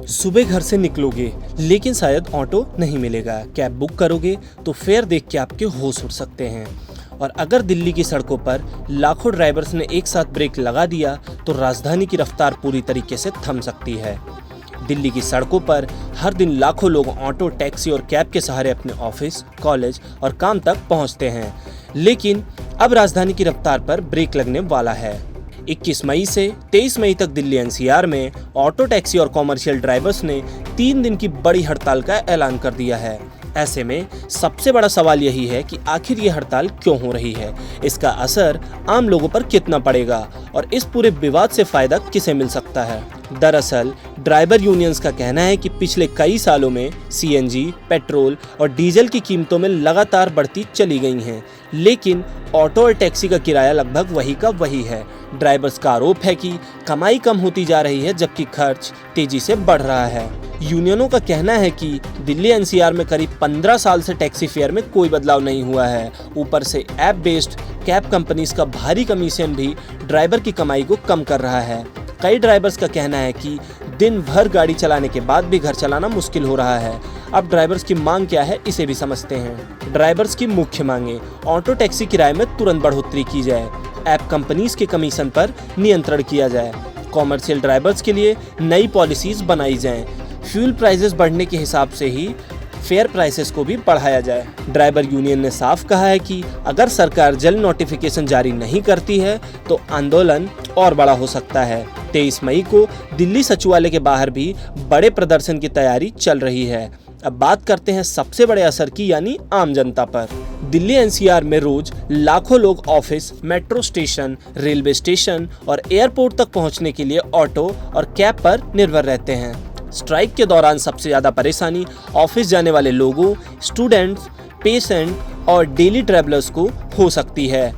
सुबह घर से निकलोगे लेकिन शायद ऑटो नहीं मिलेगा। कैब बुक करोगे तो फेयर देख के आपके होश उड़ सकते हैं। और अगर दिल्ली की सड़कों पर लाखों ड्राइवर्स ने एक साथ ब्रेक लगा दिया तो राजधानी की रफ्तार पूरी तरीके से थम सकती है। दिल्ली की सड़कों पर हर दिन लाखों लोग ऑटो, टैक्सी और कैब के सहारे अपने ऑफिस, कॉलेज और काम तक पहुंचते हैं। लेकिन अब राजधानी की रफ्तार पर ब्रेक लगने वाला है। 21 मई से 23 मई तक दिल्ली एनसीआर में ऑटो, टैक्सी और कॉमर्शियल ड्राइवर्स ने 3 दिन की बड़ी हड़ताल का ऐलान कर दिया है। ऐसे में सबसे बड़ा सवाल यही है कि आखिर ये हड़ताल क्यों हो रही है, इसका असर आम लोगों पर कितना पड़ेगा और इस पूरे विवाद से फायदा किसे मिल सकता है। दरअसल ड्राइवर यूनियंस का कहना है कि पिछले कई सालों में सीएनजी, पेट्रोल और डीजल की कीमतों में लगातार बढ़ती चली गई हैं, लेकिन ऑटो और टैक्सी का किराया लगभग वही का वही है। ड्राइवर्स का आरोप है कि कमाई कम होती जा रही है जबकि खर्च तेजी से बढ़ रहा है। यूनियनों का कहना है कि दिल्ली एनसीआर में करीब 15 साल से टैक्सी फेयर में कोई बदलाव नहीं हुआ है। ऊपर से ऐप बेस्ड कैब कंपनीज का भारी कमीशन भी ड्राइवर की कमाई को कम कर रहा है। कई ड्राइवर्स का कहना है कि दिन भर गाड़ी चलाने के बाद भी घर चलाना मुश्किल हो रहा है। अब ड्राइवर्स की मांग क्या है, इसे भी समझते हैं। ड्राइवर्स की मुख्य मांगे: ऑटो टैक्सी किराए में तुरंत बढ़ोतरी की जाए, ऐप कंपनीज के कमीशन पर नियंत्रण किया जाए, कॉमर्शियल ड्राइवर्स के लिए नई पॉलिसीज बनाई जाएं, फ्यूल प्राइसेस बढ़ने के हिसाब से ही फेयर प्राइसेस को भी बढ़ाया जाए। ड्राइवर यूनियन ने साफ कहा है कि अगर सरकार जल्द नोटिफिकेशन जारी नहीं करती है तो आंदोलन और बड़ा हो सकता है। 23 मई को दिल्ली सचिवालय के बाहर भी बड़े प्रदर्शन की तैयारी चल रही है। अब बात करते हैं सबसे बड़े असर की, यानी आम जनता पर। दिल्ली एनसीआर में रोज लाखों लोग office, metro station, railway station और एयरपोर्ट तक पहुंचने के लिए ऑटो और कैब पर निर्भर रहते हैं। स्ट्राइक के दौरान सबसे ज्यादा परेशानी ऑफिस जाने वाले लोगों, स्टूडेंट्स, पेशेंट और डेली ट्रैवलर्स को हो सकती है।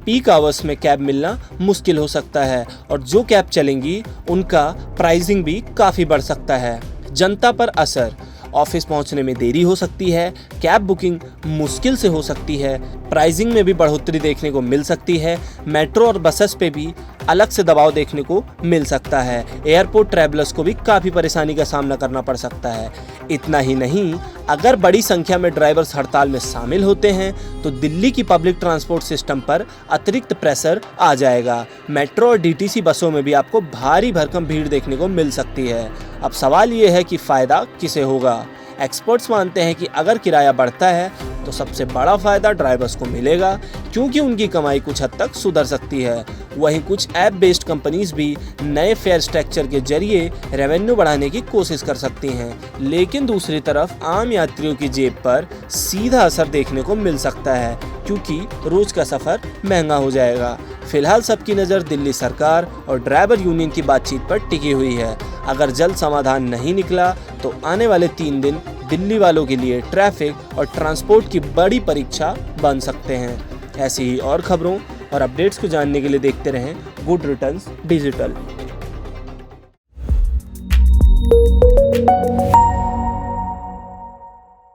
पीक आवर्स में कैब मिलना मुश्किल हो सकता है और जो कैब चलेंगी उनका प्राइसिंग भी काफ़ी बढ़ सकता है। जनता पर असर: ऑफिस पहुंचने में देरी हो सकती है, कैब बुकिंग मुश्किल से हो सकती है, प्राइसिंग में भी बढ़ोतरी देखने को मिल सकती है, मेट्रो और बसेस पे भी अलग से दबाव देखने को मिल सकता है, एयरपोर्ट ट्रैवलर्स को भी काफ़ी परेशानी का सामना करना पड़ सकता है। इतना ही नहीं, अगर बड़ी संख्या में ड्राइवर्स हड़ताल में शामिल होते हैं तो दिल्ली की पब्लिक ट्रांसपोर्ट सिस्टम पर अतिरिक्त प्रेशर आ जाएगा। मेट्रो और डीटीसी बसों में भी आपको भारी भरकम भीड़ देखने को मिल सकती है। अब सवाल ये है कि फ़ायदा किसे होगा। एक्सपर्ट्स मानते हैं कि अगर किराया बढ़ता है तो सबसे बड़ा फ़ायदा ड्राइवर्स को मिलेगा क्योंकि उनकी कमाई कुछ हद तक सुधर सकती है। वहीं कुछ ऐप बेस्ड कंपनीज भी नए फेयर स्ट्रक्चर के जरिए रेवेन्यू बढ़ाने की कोशिश कर सकती हैं, लेकिन दूसरी तरफ आम यात्रियों की जेब पर सीधा असर देखने को मिल सकता है क्योंकि रोज का सफ़र महंगा हो जाएगा। फिलहाल सबकी नज़र दिल्ली सरकार और ड्राइवर यूनियन की बातचीत पर टिकी हुई है। अगर जल्द समाधान नहीं निकला तो आने वाले 3 दिन दिल्ली वालों के लिए ट्रैफिक और ट्रांसपोर्ट की बड़ी परीक्षा बन सकते हैं। ऐसी ही और खबरों और अपडेट्स को जानने के लिए देखते रहें गुड रिटर्न्स डिजिटल।